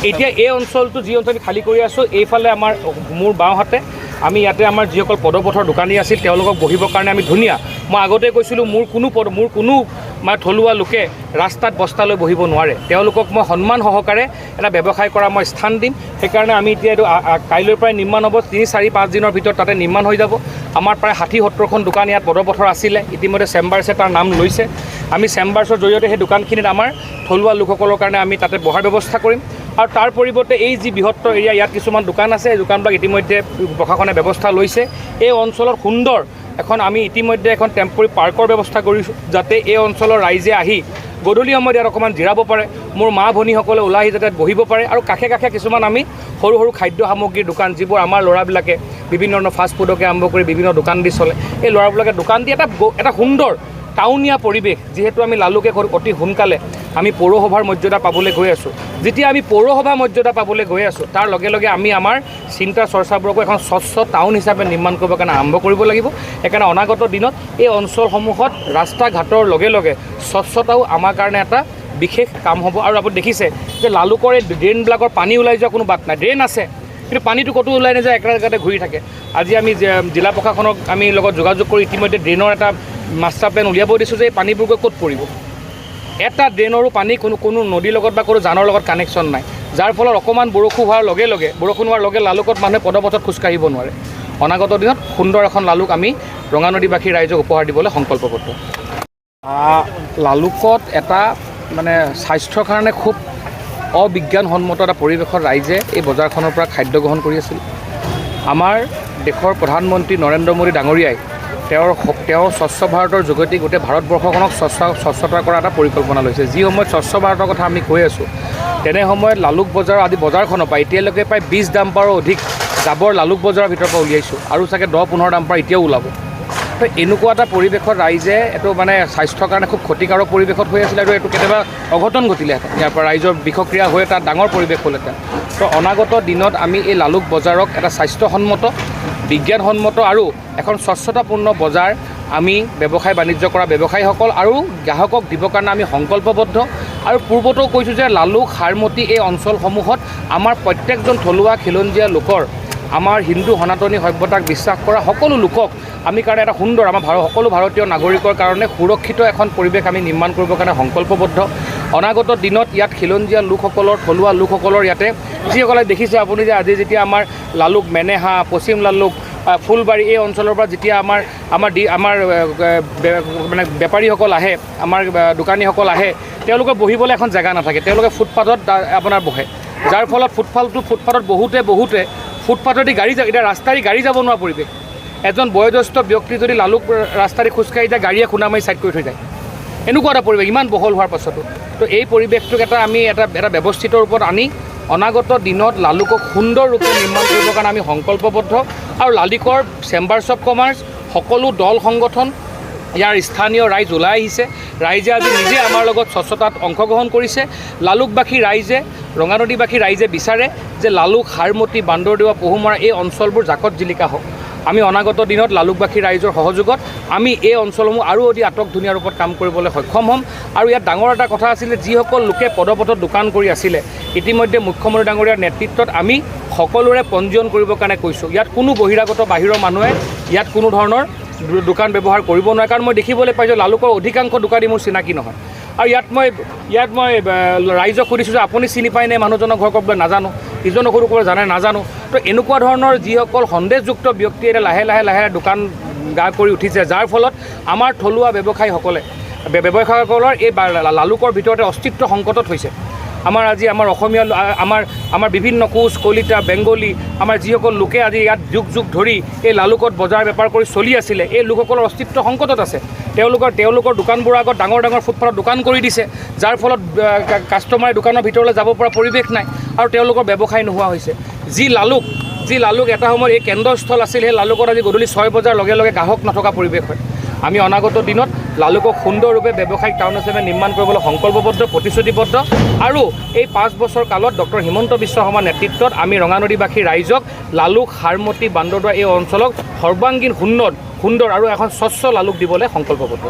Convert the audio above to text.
এতিয়া এই অঞ্চলটো যি অঞ্চল খালী কৰি আছোঁ, এইফালে আমাৰ মোৰ বাওঁহাতে আমি ইয়াতে আমাৰ যিসকল পদপথৰ দোকানী আছিল তেওঁলোকক বহিবৰ কাৰণে আমি ধুনীয়া, মই আগতে কৈছিলোঁ মোৰ কোনো মানে থলুৱা লোকে ৰাস্তাত বস্তা লৈ বহিব নোৱাৰে, তেওঁলোকক মই সন্মান সহকাৰে এটা ব্যৱসায় কৰা মই স্থান দিম। সেইকাৰণে আমি এতিয়া এইটো কাইলৈৰ পৰাই নিৰ্মাণ হ'ব, 3-4-5 দিনৰ ভিতৰত তাতে নিৰ্মাণ হৈ যাব। আমাৰ প্ৰায় 60-70খন দোকান ইয়াত পদপথৰ আছিলে, ইতিমধ্যে চেম্বাৰ্ছে তাৰ নাম লৈছে। আমি চেম্বাৰ্ছৰ জৰিয়তে সেই দোকানখিনিত আমাৰ থলুৱা লোকসকলৰ কাৰণে আমি তাতে বহাৰ ব্যৱস্থা কৰিম। আৰু তাৰ পৰিৱৰ্তে এই যি বৃহত্তৰ এৰিয়া ইয়াত কিছুমান দোকান আছে, এই দোকানবিলাক ইতিমধ্যে প্ৰশাসনে ব্যৱস্থা লৈছে। এই অঞ্চলত সুন্দৰ এখন আমি ইতিমধ্যে এখন টেম্পৰী পাৰ্কৰ ব্যৱস্থা কৰিছোঁ, যাতে এই অঞ্চলৰ ৰাইজে আহি গধূলি সময়ত ইয়াত অকণমান জিৰাব পাৰে, মোৰ মা ভনীসকলে ওলাই আহি যাতে বহিব পাৰে। আৰু কাষে কাষে কিছুমান আমি সৰু সৰু খাদ্য সামগ্ৰীৰ দোকান, যিবোৰ আমাৰ ল'ৰাবিলাকে বিভিন্ন ধৰণৰ ফাষ্ট ফুডকে আৰম্ভ কৰি বিভিন্ন দোকান দি চলে, এই ল'ৰাবিলাকে দোকান দি এটা সুন্দৰ টাউনীয়া পৰিৱেশ, যিহেতু আমি লালুকে অতি সোনকালে আমি পৌৰসভাৰ মৰ্যাদা পাবলৈ গৈ আছোঁ। যেতিয়া আমি পৌৰসভা মৰ্যাদা পাবলৈ গৈ আছোঁ, তাৰ লগে লগে আমি আমাৰ চিন্তা চৰ্চাবোৰকো এখন স্বচ্ছ টাউন হিচাপে নিৰ্মাণ কৰিবৰ কাৰণে আৰম্ভ কৰিব লাগিব। সেইকাৰণে অনাগত দিনত এই অঞ্চলসমূহত ৰাস্তা ঘাটৰ লগে লগে স্বচ্ছতাও আমাৰ কাৰণে এটা বিশেষ কাম হ'ব। আৰু আপুনি দেখিছে যে লালুকৰ এই ড্ৰেইনবিলাকৰ পানী ওলাই যোৱা কোনো বাট নাই, ড্ৰেইন আছে কিন্তু পানীটো ক'তো ওলাই নাযায়, একেটা জেগাতে ঘূৰি থাকে। আজি আমি জিলা প্ৰশাসনক আমি লগত যোগাযোগ কৰি ইতিমধ্যে ড্ৰেইনৰ এটা মাষ্টাৰ প্লেন উলিয়াব দিছোঁ যে এই পানীবোৰ গৈ ক'ত পৰিব। এটা ড্ৰেইনৰো পানী কোনো নদীৰ লগত বা কোনো জানৰ লগত কানেকশ্যন নাই, যাৰ ফলত অকণমান বৰষুণ হোৱাৰ লগে লালুকত মানুহে পদপথত খোজকাঢ়িব নোৱাৰে। অনাগত দিনত সুন্দৰ এখন লালুক আমি ৰঙা নদীবাসী ৰাইজক উপহাৰ দিবলৈ সংকল্পবদ্ধ। লালুকত এটা মানে স্বাস্থ্যৰ কাৰণে খুব অবিজ্ঞানসন্মত এটা পৰিৱেশত ৰাইজে এই বজাৰখনৰ পৰা খাদ্য গ্ৰহণ কৰি আছিল। আমাৰ দেশৰ প্ৰধানমন্ত্ৰী নৰেন্দ্ৰ মোদী ডাঙৰীয়াই তেওঁৰ স্বচ্ছ ভাৰতৰ যোগেদি গোটেই ভাৰতবৰ্ষখনক স্বচ্ছতা কৰা এটা পৰিকল্পনা লৈছে। যি সময়ত স্বচ্ছ ভাৰতৰ কথা আমি কৈ আছোঁ, তেনে সময়ত লালুক বজাৰ আদি বজাৰখনৰ পৰা এতিয়ালৈকে প্ৰায় 20 ডাম্পাৰৰ অধিক জাবৰ লালুক বজাৰৰ ভিতৰৰ পৰা উলিয়াইছোঁ, আৰু চাগে 10-15 ডাম্পাৰ এতিয়াও ওলাব। তো এনেকুৱা এটা পৰিৱেশত ৰাইজে এইটো মানে স্বাস্থ্যৰ কাৰণে খুব ক্ষতিকাৰক পৰিৱেশত হৈ আছিলে, আৰু এইটো কেতিয়াবা অঘটন ঘটিলেহেঁতেন, ইয়াৰ পৰা ৰাইজৰ বিষক্ৰিয়া হৈ এটা ডাঙৰ পৰিৱেশ হ'লহেঁতেন। তো অনাগত দিনত আমি এই লালুক বজাৰক এটা স্বাস্থ্যসন্মত, বিজ্ঞানসন্মত আৰু এখন স্বচ্ছতাপূৰ্ণ বজাৰ আমি ব্যৱসায় বাণিজ্য কৰা ব্যৱসায়ীসকল আৰু গ্ৰাহকক দিবৰ কাৰণে আমি সংকল্পবদ্ধ। আৰু পূৰ্বতেও কৈছোঁ যে লালুক সাৰমতী এই অঞ্চলসমূহত আমাৰ প্ৰত্যেকজন থলুৱা খিলঞ্জীয়া লোকৰ, আমাৰ হিন্দু সনাতনী সভ্যতাক বিশ্বাস কৰা সকলো লোকক আমি কাৰণে এটা সুন্দৰ আমাৰ সকলো ভাৰতীয় নাগৰিকৰ কাৰণে সুৰক্ষিত এখন পৰিৱেশ আমি নিৰ্মাণ কৰিবৰ কাৰণে সংকল্পবদ্ধ। অনাগত দিনত ইয়াত খিলঞ্জীয়া লোকসকলৰ, থলুৱা লোকসকলৰ ইয়াতে যিসকলে দেখিছে আপুনি যে আজি যেতিয়া আমাৰ লালুক, মেনেহা, পশ্চিম লালুক, ফুলবাৰী এই অঞ্চলৰ পৰা যেতিয়া আমাৰ মানে বেপাৰীসকল আহে, আমাৰ দোকানীসকল আহে, তেওঁলোকৰ বহিবলৈ এখন জেগা নাথাকে, তেওঁলোকে ফুটপাথত আপোনাৰ বহে, যাৰ ফলত ফুটপাথত বহুতে ফুটপাথেদি গাড়ী এতিয়া ৰাস্তাদি গাড়ী যাব নোৱাৰা পৰিৱেশ। এজন বয়োজ্যেষ্ঠ ব্যক্তি যদি লালুক ৰাস্তাদি খোজকাঢ়ি যায়, গাড়ীয়ে খুন্দা মাৰি ছাইড কৰি থৈ যায়, এনেকুৱা এটা পৰিৱেশ ইমান বহল হোৱাৰ পাছতো। তো এই পৰিৱেশটোক আমি এটা ব্যৱস্থিত ৰূপত আনি অনাগত দিনত লালুকক সুন্দৰ ৰূপে নিৰ্মাণ কৰিবৰ কাৰণে আমি সংকল্পবদ্ধ। আৰু লালুকৰ চেম্বাৰ্ছ অফ কমাৰ্চ, সকলো দল সংগঠন, ইয়াৰ স্থানীয় ৰাইজ ওলাই আহিছে, ৰাইজে আজি নিজে আমাৰ লগত স্বচ্ছতাত অংশগ্ৰহণ কৰিছে। লালুকবাসী ৰাইজে, ৰঙানদীবাসী ৰাইজে বিচাৰে যে লালুক, সাৰমতী, বান্দৰদেৱা, পহুমৰা এই অঞ্চলবোৰ জাকত জিলিকা হওক। আমি অনাগত দিনত লালুকবাসী ৰাইজৰ সহযোগত আমি এই অঞ্চলসমূহ আৰু অধিক আটকধুনীয়া ৰূপত কাম কৰিবলৈ সক্ষম হ'ম। আৰু ইয়াত ডাঙৰ এটা কথা আছিলে, যিসকল লোকে পদপথত দোকান কৰি আছিলে, ইতিমধ্যে মুখ্যমন্ত্ৰী ডাঙৰীয়াৰ নেতৃত্বত আমি সকলোৰে পঞ্জীয়ন কৰিবৰ কাৰণে কৈছোঁ। ইয়াত কোনো বহিৰাগত বাহিৰৰ মানুহে ইয়াত কোনো ধৰণৰ দোকান ব্যৱহাৰ কৰিব নোৱাৰে, কাৰণ মই দেখিবলৈ পাইছোঁ লালুকৰ অধিকাংশ দোকানী মোৰ চিনাকি নহয়। আৰু ইয়াত মই ৰাইজক সুধিছোঁ যে আপুনি চিনি পায়নে মানুহজনৰ ঘৰ ক'বলৈ, নাজানো। ইজনক সৰু ক'বলৈ জানে, নাজানো। তো এনেকুৱা ধৰণৰ যিসকল সন্দেহযুক্ত ব্যক্তি এতিয়া লাহে লাহে দোকান কৰি উঠিছে, যাৰ ফলত আমাৰ থলুৱা ব্যৱসায়ীসকলৰ এই লালুকৰ ভিতৰতে অস্তিত্ব সংকটত হৈছে। আমাৰ অসমীয়া, আমাৰ বিভিন্ন কোচ, কলিতা, বেংগলী, আমাৰ যিসকল লোকে আজি ইয়াত যুগ ধৰি এই লালুকত বজাৰ বেপাৰ কৰি চলি আছিলে, এই লোকসকলৰ অস্তিত্ব সংকটত আছে। তেওঁলোকৰ দোকানবোৰৰ আগত ডাঙৰ ফুটপাথত দোকান কৰি দিছে, যাৰ ফলত কাষ্টমাৰে দোকানৰ ভিতৰলৈ যাব পৰা পৰিৱেশ নাই, আৰু তেওঁলোকৰ ব্যৱসায় নোহোৱা হৈছে। যি লালুক এটা সময়ত এই কেন্দ্ৰস্থল আছিল, সেই লালুকত আজি গধূলি 6 বজাৰ লগে লগে গ্ৰাহক নথকা পৰিৱেশ হয়। আমি অনাগত দিনত লালুকক সুন্দৰৰূপে ব্যৱসায়িক টাউন হিচাপে নিৰ্মাণ কৰিবলৈ সংকল্পবদ্ধ, প্ৰতিশ্ৰুতিবদ্ধ। আৰু এই 5 বছৰ কালত ডক্টৰ হিমন্ত বিশ্ব শৰ্মাৰ নেতৃত্বত আমি ৰঙানদীবাসী ৰাইজক লালুক, সাৰমতী, বান্দৰদেৱা এই অঞ্চলক সৰ্বাংগীন সুন্দৰ আৰু এখন স্বচ্ছ লালুক দিবলৈ সংকল্পবদ্ধ।